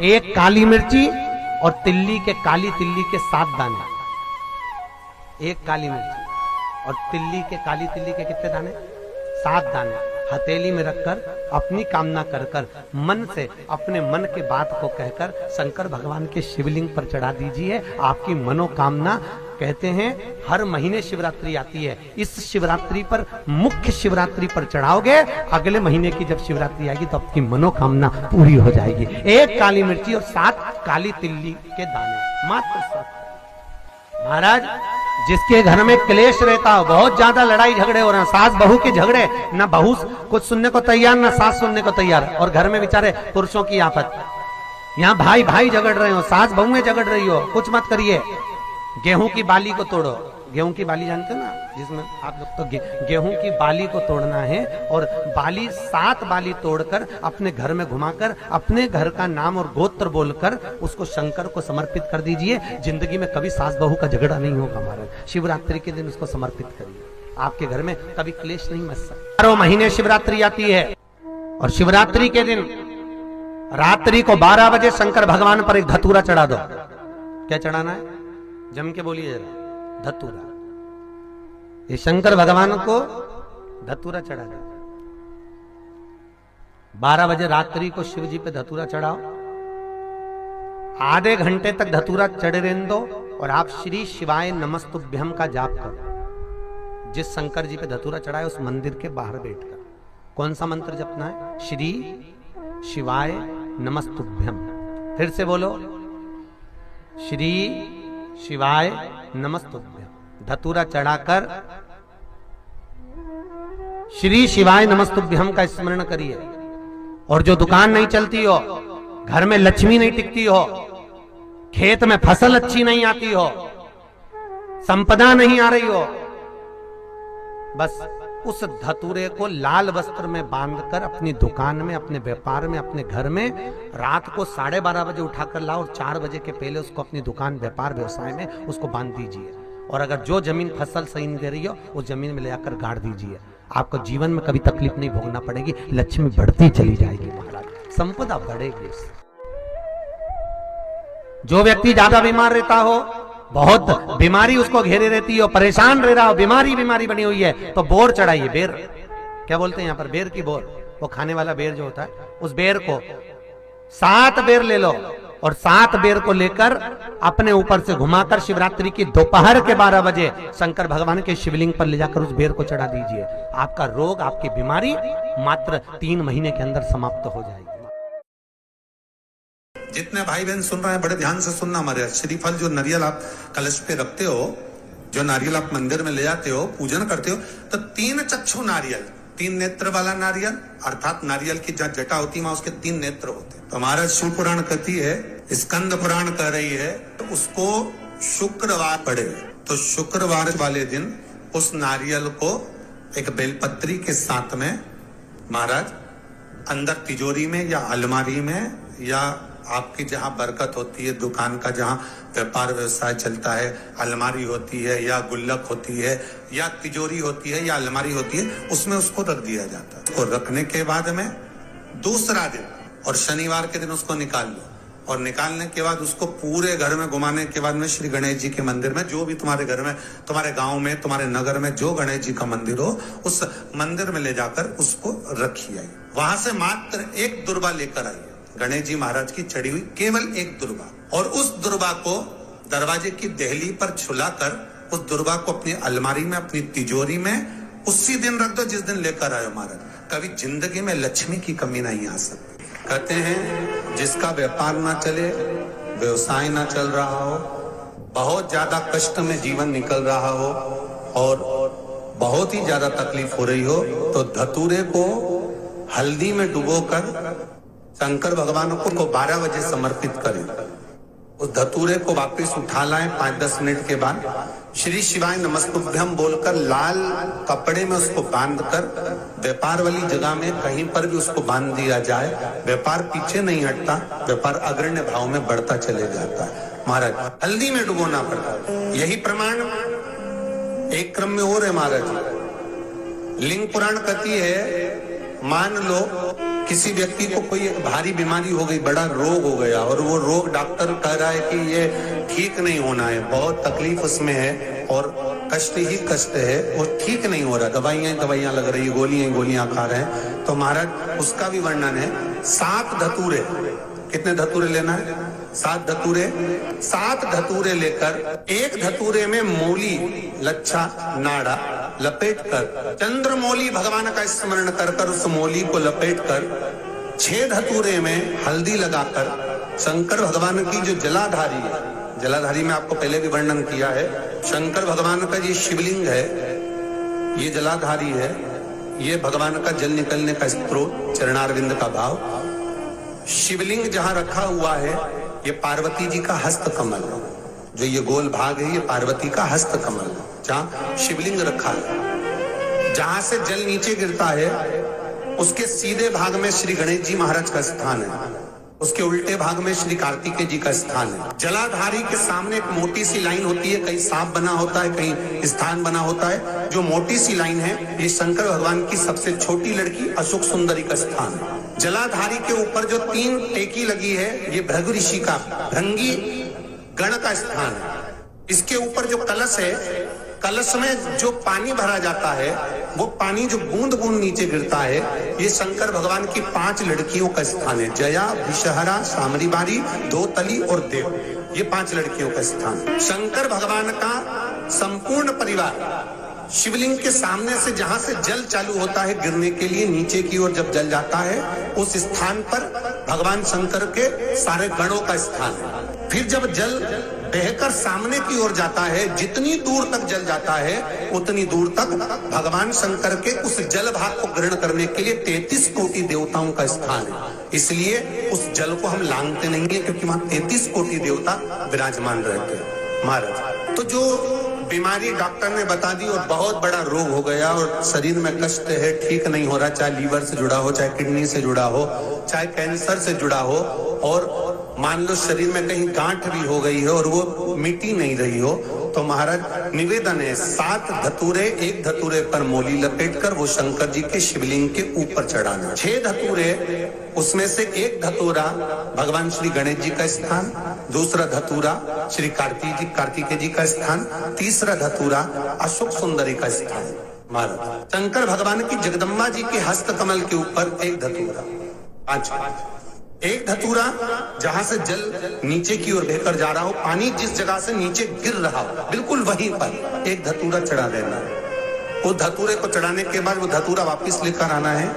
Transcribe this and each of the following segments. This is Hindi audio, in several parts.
एक काली मिर्ची और तिल्ली के, काली तिल्ली के 7 दाने। एक काली मिर्ची और तिल्ली के, काली तिल्ली के कितने दाने? 7 दाने हथेली में रखकर अपनी कामना कर कर मन से अपने मन के बात को कहकर शंकर भगवान के शिवलिंग पर चढ़ा दीजिए। आपकी मनोकामना, कहते हैं हर महीने शिवरात्रि आती है, इस शिवरात्रि पर, मुख्य शिवरात्रि पर चढ़ाओगे, अगले महीने की जब शिवरात्रि आएगी तो आपकी मनोकामना पूरी हो जाएगी। एक काली मिर्ची और 7 काली तिल्ली के दाने, मात्र 7। महाराज, जिसके घर में क्लेश रहता हो, बहुत ज्यादा लड़ाई झगड़े हो रहे हैं, सास बहू के झगड़े, ना बहू कुछ सुनने को तैयार ना सास सुनने को तैयार, और घर में बेचारे पुरुषों की आफत, यहाँ भाई भाई झगड़ रहे हो, सास बहू में झगड़ रही हो, कुछ मत करिए। गेहूं की बाली को तोड़ो। गेहूं की बाली जानते हो ना, जिसमें आप लोग तो गेहूं की बाली को तोड़ना है, और बाली 7 बाली तोड़कर अपने घर में घुमाकर अपने घर का नाम और गोत्र बोलकर उसको शंकर को समर्पित कर दीजिए। जिंदगी में कभी सास बहू का झगड़ा नहीं होगा महाराज। शिवरात्रि के दिन उसको समर्पित करिए, आपके घर में कभी क्लेश नहीं मच सकता। 12 महीने शिवरात्रि आती है, और शिवरात्रि के दिन रात्रि को 12 बजे शंकर भगवान पर एक धतूरा चढ़ा दो। क्या चढ़ाना है? जम के बोलिए जरा, धतूरा। ये शंकर भगवान को धतूरा चढ़ा दो। 12 बजे रात्रि को शिव जी पे धतूरा चढ़ाओ, आधे घंटे तक धतूरा चढ़े रहने दो, और आप श्री शिवाय नमस्तुभ्यम का जाप करो। जिस शंकर जी पे धतूरा चढ़ाए उस मंदिर के बाहर बैठकर कौन सा मंत्र जपना है? श्री शिवाय नमस्तुभ्यम। फिर से बोलो, श्री शिवाय नमस्तुभ्यम। धतूरा चढ़ाकर श्री शिवाय नमस्तुभ्यम का स्मरण करिए। और जो दुकान नहीं चलती हो, घर में लक्ष्मी नहीं टिकती हो, खेत में फसल अच्छी नहीं आती हो, संपदा नहीं आ रही हो, बस उस धतूरे को लाल वस्त्र में बांधकर अपनी दुकान में, अपने व्यापार में, अपने घर में रात को 12:30 बजे उठाकर लाओ, और 4 बजे के पहले उसको अपनी दुकान, व्यापार, व्यवसाय में उसको बांध दीजिए। और अगर जो जमीन फसल सही नहीं दे रही हो, उस जमीन में ले जाकर गाड़ दीजिए। आपको जीवन में कभी तकलीफ नहीं भोगना पड़ेगी, लक्ष्मी बढ़ती चली जाएगी महाराज, संपदा बढ़ेगी। जो व्यक्ति ज्यादा बीमार रहता हो, बहुत बीमारी उसको घेरे रहती हो, परेशान रह रहा हो, बीमारी बनी हुई है, तो बोर चढ़ाइए। बेर, क्या बोलते हैं यहाँ पर? बेर की बोर, वो खाने वाला बेर जो होता है, उस बेर को 7 बेर ले लो, और 7 बेर को लेकर अपने ऊपर से घुमाकर शिवरात्रि की दोपहर के 12 बजे शंकर भगवान के शिवलिंग पर ले जाकर उस बेर को चढ़ा दीजिए। आपका रोग, आपकी बीमारी मात्र 3 महीने के अंदर समाप्त हो जाएगी। जितने भाई बहन सुन रहे हैं, बड़े ध्यान से सुनना। हमारे श्रीफल जो नारियल आप कलश पे रखते हो, जो नारियल आप मंदिर में ले जाते हो, पूजन करते हो, तो 3 चक्षु नारियल, 3 नेत्र वाला नारियल, अर्थात नारियल की जहाँ जटा होती है वहां उसके 3 नेत्र होते हैं। तो महाराज शिव पुराण कहती है, स्कंद पुराण कह रही है, तो उसको शुक्रवार पड़े, तो शुक्रवार वाले दिन उस नारियल को एक बेलपत्री के साथ में महाराज अंदर तिजोरी में या अलमारी में, या आपकी जहां बरकत होती है, दुकान का जहां व्यापार व्यवसाय चलता है, अलमारी होती है या गुल्लक होती है या तिजोरी होती है या अलमारी होती है, उसमें उसको रख दिया जाता है। उसको रखने के बाद में दूसरा दिन और शनिवार के दिन उसको निकाल लो, और निकालने के बाद उसको पूरे घर में घुमाने के बाद में श्री गणेश जी के मंदिर में, जो भी तुम्हारे घर में, तुम्हारे गांव में, तुम्हारे नगर में जो गणेश जी का मंदिर हो, उस मंदिर में ले जाकर उसको रखिए। वहां से मात्र 1 दुर्बा लेकर आइए, गणेश जी महाराज की चढ़ी हुई केवल 1 दुर्बा, और उस दुर्बा को दरवाजे की देहली पर छुलाकर उस दुर्बा को अपनी अलमारी में, अपनी तिजोरी में उसी दिन रख दो जिस दिन लेकर आयो महाराज। कभी जिंदगी में लक्ष्मी की कमी नहीं आ सकती। कहते हैं जिसका व्यापार ना चले, व्यवसाय ना चल रहा हो, बहुत ज्यादा कष्ट में जीवन निकल रहा हो और बहुत ही ज्यादा तकलीफ हो रही हो, तो धतूरे को हल्दी में डुबोकर शंकर भगवान को 12 बजे समर्पित करें। उस धतूरे को वापस उठा लाएं 5-10 मिनट के बाद, श्री शिवाय नमस्तुभ्यम बोलकर लाल कपड़े में उसको बांधकर व्यापार वाली जगह में कहीं पर भी उसको बांध दिया जाए। व्यापार पीछे नहीं हटता, व्यापार अग्रण्य भाव में बढ़ता चले जाता है। महाराज हल्दी में डुबोना पड़ता है। यही प्रमाण एक क्रम में और है महाराज। लिंग पुराण कहती है, मान लो किसी व्यक्ति को कोई एक भारी बीमारी हो गई, बड़ा रोग हो गया, और वो रोग डॉक्टर कह रहा है कि ये ठीक नहीं होना है, बहुत तकलीफ उसमें है और कष्ट ही कष्ट है, वो ठीक नहीं हो रहा, दवाइयां लग रही है, गोलियां खा रहे हैं, तो महाराज उसका भी वर्णन है। 7 धतूरे, कितने धतूरे लेना है? 7 धतूरे। 7 धतूरे लेकर एक धतूरे में मूली, लच्छा, नाड़ा लपेट कर, चंद्रमौली भगवान का स्मरण कर उस मौली को लपेट कर 6 धतूरे में हल्दी लगाकर शंकर भगवान की जो जलाधारी है, जलाधारी में आपको पहले भी वर्णन किया है, शंकर भगवान का ये शिवलिंग है, ये जलाधारी है, ये भगवान का जल निकलने का स्त्रोत, चरणारविंद का भाव। शिवलिंग जहां रखा हुआ है ये पार्वती जी का हस्त कमल, जो ये गोल भाग है ये पार्वती का हस्त कमल, जहां शिवलिंग रखा है। जहां से जल नीचे गिरता है उसके सीधे भाग में श्री गणेश जी महाराज का स्थान है, उसके उल्टे भाग में श्री कार्तिकेय जी का स्थान है। जलाधारी के सामने एक मोटी सी लाइन होती है, कहीं सांप बना होता है, कहीं स्थान बना होता है। जो मोटी सी लाइन है ये शंकर भगवान की सबसे छोटी लड़की अशोक सुंदरी का स्थान है। जलाधारी के ऊपर जो 3 टेकी लगी है ये भृगु ऋषि का, भृंगी गण का स्थान है। इसके ऊपर जो कलश है, कलश में जो पानी भरा जाता है वो पानी जो बूंद बूंद नीचे गिरता है ये शंकर भगवान की 5 लड़कियों का स्थान है। जया, विषहरा, सामरीबारी, धोतली और देव, ये 5 लड़कियों का स्थान। शंकर भगवान का संपूर्ण परिवार शिवलिंग के सामने से जहां से जल चालू होता है गिरने के लिए नीचे की ओर जब जल जाता है उस स्थान पर भगवान शंकर के सारे गणों का स्थान है। फिर जब जल बहकर सामने की ओर जाता है, जितनी दूर तक जल जाता है उतनी दूर तक भगवान शंकर के उस जल भाग को ग्रहण करने के लिए 33 कोटि देवताओं का स्थान है। इसलिए उस जल को हम लांघते नहीं है क्योंकि वहां 33 कोटि देवता विराजमान रहते हैं महाराज। तो जो बीमारी डॉक्टर ने बता दी और बहुत बड़ा रोग हो गया और शरीर में कष्ट है, ठीक नहीं हो रहा, चाहे लीवर से जुड़ा हो, चाहे किडनी से जुड़ा हो, चाहे कैंसर से जुड़ा हो, और मान लो शरीर में कहीं गांठ भी हो गई है और वो मिटी नहीं रही हो, तो महाराज निवेदन है 7 धतूरे, एक धतूरे पर मौली लपेटकर वो शंकर जी के शिवलिंग के ऊपर चढ़ाना। 6 धतूरे, उसमें से एक धतूरा भगवान श्री गणेश जी का स्थान, दूसरा धतूरा श्री कार्तिकेय जी का स्थान, तीसरा धतूरा अशोक सुंदरी का स्थान। महाराज शंकर भगवान की जगदम्बा जी के हस्त कमल के ऊपर एक धतूरा, 5 एक धतूरा जहां से जल नीचे की ओर बहकर जा रहा हो, पानी जिस जगह से नीचे गिर रहा हो बिल्कुल वहीं पर एक धतूरा चढ़ा देना है। वो धतूरे को चढ़ाने के बाद वो धतूरा वापस लेकर आना है,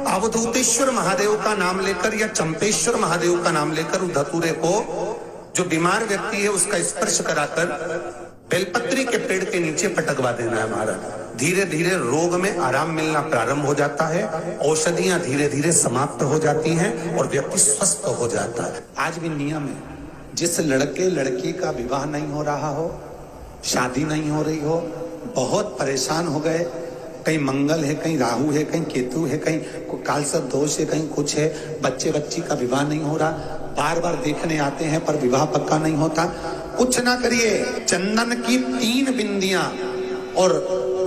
अवधूतेश्वर महादेव का नाम लेकर या चंपेश्वर महादेव का नाम लेकर उस धतूरे को जो बीमार व्यक्ति है उसका स्पर्श कराकर बेलपत्री के पेड़ के नीचे पटकवा देना है महाराज। धीरे धीरे रोग में आराम मिलना प्रारंभ हो जाता है, औषधियां धीरे धीरे समाप्त हो जाती हैं और व्यक्ति स्वस्थ हो जाता है। आज भी नियम है, जिस लड़के लड़की का विवाह नहीं हो रहा हो, शादी नहीं हो रही हो, बहुत परेशान हो गए, कहीं मंगल है, कहीं राहु है, कहीं केतु है, कहीं कालसर्प दोष है, कहीं कुछ है, बच्चे बच्ची का विवाह नहीं हो रहा, बार बार देखने आते हैं पर विवाह पक्का नहीं होता, कुछ ना करिए, चंदन की 3 बिंदियां और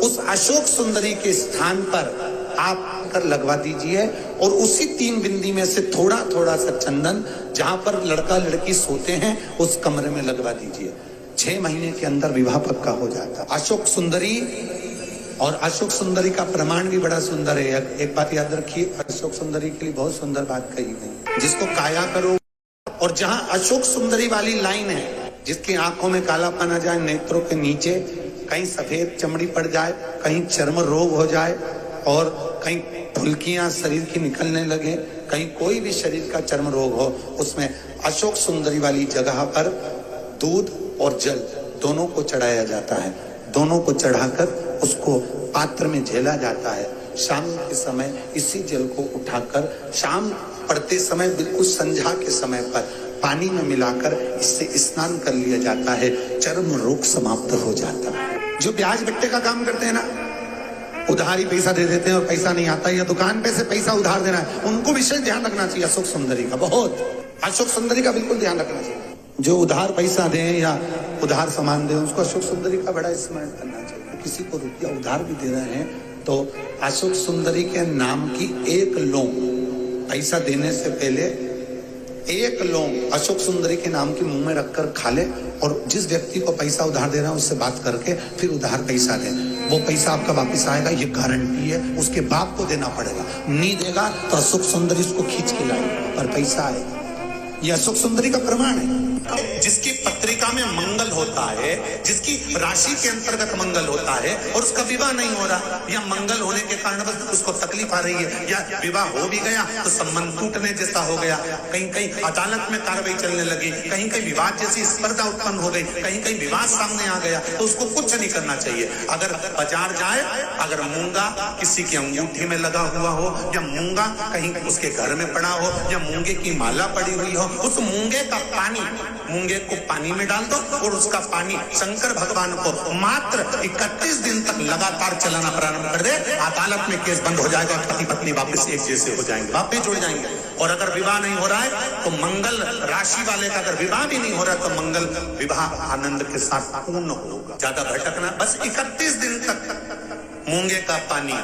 उस अशोक सुंदरी के स्थान पर आप कर लगवा दीजिए और उसी 3 बिंदी में से थोड़ा थोड़ा सा चंदन जहां पर लड़का लड़की सोते हैं उस कमरे में लगवा दीजिए। 6 महीने के अंदर विवाह पक्का हो जाता। अशोक सुंदरी, और अशोक सुंदरी का प्रमाण भी बड़ा सुंदर है। एक बात याद रखिए, अशोक सुंदरी के लिए बहुत सुंदर बात कही गई, जिसको काया करो, और जहां अशोक सुंदरी वाली लाइन है, जिसकी आंखों में कालापन आ जाए, नेत्रों के नीचे कहीं सफेद चमड़ी पड़ जाए, कहीं चर्म रोग हो जाए और कहीं फुल्कियां शरीर की निकलने लगे, कहीं कोई भी शरीर का चर्म रोग हो, उसमें अशोक सुंदरी वाली जगह पर दूध और जल दोनों को चढ़ाया जाता है। दोनों को चढ़ाकर उसको पात्र में झेला जाता है। शाम के समय इसी जल को उठाकर शाम पड़ते समय बिल्कुल संध्या के समय पर पानी में मिलाकर इससे स्नान कर लिया जाता है, चर्म रोग समाप्त हो जाता है। जो ब्याज बट्टे का काम करते हैं ना, उधारी पैसा दे देते हैं और पैसा नहीं आता, या दुकान पे से पैसा उधार देना है, उनको विशेष ध्यान रखना चाहिए अशोक सुंदरी का, बहुत अशोक सुंदरी का बिल्कुल ध्यान रखना चाहिए। जो उधार पैसा दे या उधार सामान दे उसको अशोक सुंदरी का बड़ा स्मरण करना चाहिए। किसी को रुपया उधार भी दे रहे हैं तो अशोक सुंदरी के नाम की 1 लौंग पैसा देने से पहले एक लौंग अशोक सुंदरी के नाम के मुंह में रखकर खा ले, और जिस व्यक्ति को पैसा उधार दे रहा है उससे बात करके फिर उधार पैसा ले, वो पैसा आपका वापस आएगा, ये गारंटी है। उसके बाप को देना पड़ेगा, नहीं देगा तो अशोक सुंदरी उसको खींच के लाएगी, पर पैसा आएगा। ये अशोक सुंदरी का प्रमाण है। जिसकी पत्रिका में मंगल होता है, जिसकी राशि के अंतर्गत मंगल होता है और उसका विवाह नहीं हो रहा, या मंगल होने के कारण बस उसको तकलीफ आ रही है, या विवाह हो भी गया तो संबंध टूटने जैसा हो गया, कहीं कहीं अदालत में कार्रवाई चलने लगी, कहीं कहीं विवाद जैसी स्पर्धा उत्पन्न हो गई, कहीं कहीं विवाद सामने आ गया, तो उसको कुछ नहीं करना चाहिए। अगर बाजार जाए, अगर मूंगा किसी की अंगूठी में लगा हुआ हो, या मूंगा कहीं उसके घर में पड़ा हो, या मूंगे की माला पड़ी हुई हो, उस मूंगे का पानी, मूंगे को पानी में डाल दो और उसका पानी शंकर भगवान को मात्र 31 दिन तक लगातार चलाना प्रारंभ कर दे, अदालत में केस बंद हो जाएगा, पति पत्नी वापस एक जैसे हो जाएंगे, वापस जुड़ जाएंगे। और अगर विवाह नहीं हो रहा है तो मंगल राशि वाले का अगर विवाह भी नहीं हो रहा तो मंगल विवाह आनंद के साथ पूर्ण होगा। ज्यादा भटकना, बस 31 दिन तक मूंगे का पानी,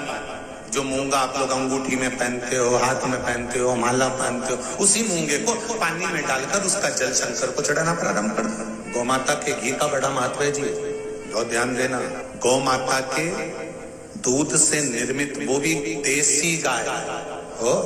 जो मूंगा आप लोग अंगूठी में पहनते हो, हाथ में पहनते हो, माला पहनते हो, उसी मूंगे को पानी में डालकर उसका जल शंकर को चढ़ाना प्रारंभ कर दो। गौ माता के घी का बड़ा महत्व है जी, बहुत ध्यान देना। गौ माता के दूध से निर्मित, वो भी देसी गाय हो,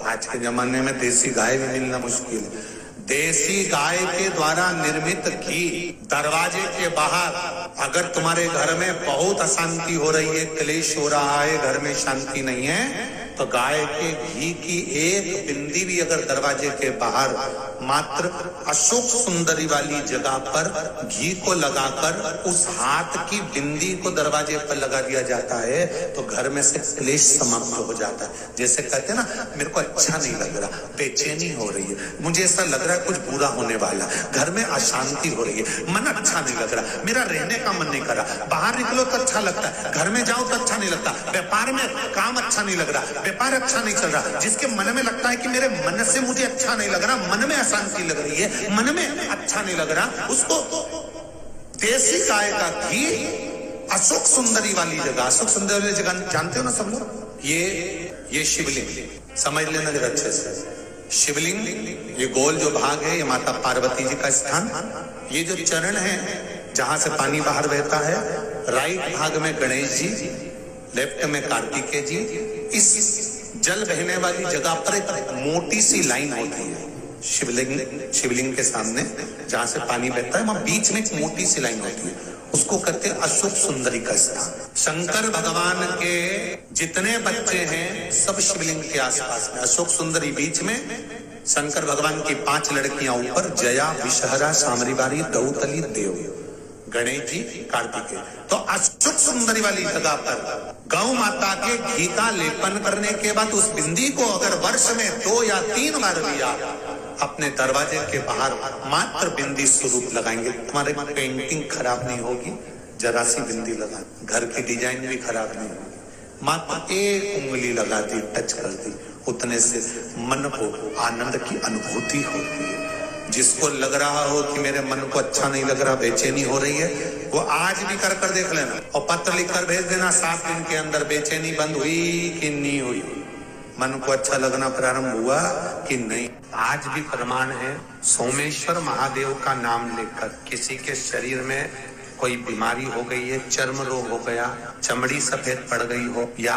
आज के जमाने में देसी गाय भी मिलना मुश्किल है, देसी गाय के द्वारा निर्मित घी दरवाजे के बाहर, अगर तुम्हारे घर में बहुत अशांति हो रही है, क्लेश हो रहा है, घर में शांति नहीं है, तो गाय के घी की एक बिंदी भी अगर दरवाजे के बाहर मात्र अशोक सुंदरी वाली जगह पर घी को लगाकर उस हाथ की बिंदी को दरवाजे पर लगा दिया जाता है तो घर में से क्लेश समाप्त हो जाता है। जैसे कहते हैं ना, मेरे को अच्छा नहीं लग रहा, बेचैनी हो रही है, मुझे ऐसा लग रहा है कुछ बुरा होने वाला, घर में अशांति हो रही है, मन अच्छा नहीं लग रहा, मेरा रहने का मन नहीं कर रहा, बाहर निकलो तो अच्छा लगता है, घर में जाओ तो अच्छा नहीं लगता, व्यापार में काम अच्छा नहीं लग रहा, व्यापार अच्छा नहीं चल रहा, जिसके मन में लगता है कि मेरे मन से मुझे अच्छा नहीं लग रहा, मन में अशांति लग रही है, मन में अच्छा नहीं लग रहा, उसको देसी गाय का घी अशोक सुंदरी वाली जगह, अशोक सुंदरी वाली जगह जानते हो ना सब लोग, ये शिवलिंग समझ लेना जरा अच्छे से। शिवलिंग, ये गोल जो भाग है, ये माता पार्वती जी का स्थान, ये जो चरण है जहां से पानी बाहर बहता है, राइट भाग में गणेश जी, लेफ्ट में कार्तिकेय जी। इस जल बहने वाली जगह पर एक मोटी सी लाइन होती है शिवलिंग के सामने, जहां से पानी बहता है, वहां बीच में एक मोटी सी लाइन होती है, उसको कहते हैं अशोक सुंदरी का स्थान। शंकर भगवान के जितने बच्चे हैं सब शिवलिंग के आसपास में, अशोक सुंदरी बीच में, शंकर भगवान की 5 लड़कियां ऊपर, जया, विषहरा, सामरीवारी, दौतली, देव, गणेश जी, कार्तिकेय। तो अशोक सुंदरी वाली जगह पर गौ माता के घी का लेपन करने के बाद उस बिंदी को अगर वर्ष में 2 या 3 बार लिया, अपने दरवाजे के बाहर मात्र बिंदी स्वरूप लगाएंगे, तुम्हारे पेंटिंग खराब नहीं होगी, जरा सी बिंदी लगा, घर की डिजाइन भी खराब नहीं होगी, मात्र एक उंगली लगा दी, टच कर दी, उतने से मन को आनंद की अनुभूति होती है। जिसको लग रहा हो कि मेरे मन को अच्छा नहीं लग रहा, बेचैनी हो रही है, वो आज भी कर देख लेना और पत्र लिखकर भेज देना 7 दिन के अंदर, बेचैनी बंद हुई कि नहीं हुई, मन को अच्छा लगना प्रारंभ हुआ कि नहीं। आज भी प्रमाण है, सोमेश्वर महादेव का नाम लेकर किसी के शरीर में कोई बीमारी हो गई है, चर्म रोग हो गया, चमड़ी सफेद पड़ गई हो, या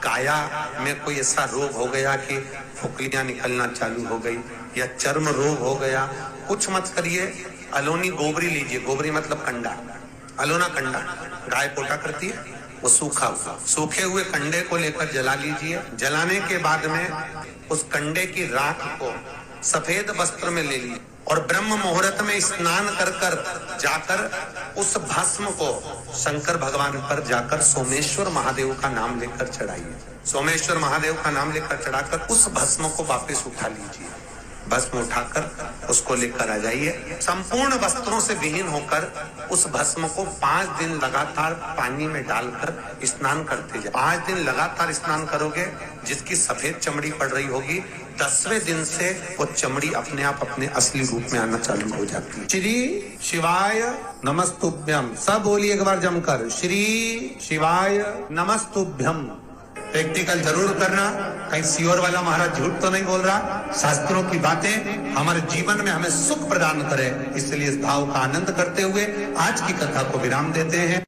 काया में कोई ऐसा रोग हो गया कि फुकलियां निकलना चालू हो गई, या चर्म रोग हो गया, कुछ मत करिए, अलोनी गोबरी लीजिए, गोबरी मतलब कंडा, अलोना कंडा गाय पोटा करती है, वो सूखे हुए कंडे को लेकर जला लीजिए। जलाने के बाद में उस कंडे की राख को सफेद वस्त्र में ले लीजिए और ब्रह्म मुहूर्त में स्नान कर जाकर उस भस्म को शंकर भगवान पर जाकर सोमेश्वर महादेव का नाम लेकर चढ़ाइए। सोमेश्वर महादेव का नाम लेकर चढ़ाकर उस भस्म को वापस उठा लीजिए, भस्म उठाकर उसको लेकर आ जाइए। संपूर्ण वस्त्रों से विहीन होकर उस भस्म को 5 दिन लगातार पानी में डालकर स्नान करते जाए। 5 दिन लगातार स्नान करोगे, जिसकी सफेद चमड़ी पड़ रही होगी, 10वें दिन से वो चमड़ी अपने आप अपने असली रूप में आना चालू हो जाती है। श्री शिवाय नमस्तुभ्यम, सब बोलिए एक बार जमकर, श्री शिवाय नमस्तुभ्यम। प्रैक्टिकल जरूर करना, कहीं सियोर वाला महाराज झूठ तो नहीं बोल रहा। शास्त्रों की बातें हमारे जीवन में हमें सुख प्रदान करे, इसलिए इस भाव का आनंद करते हुए आज की कथा को विराम देते हैं।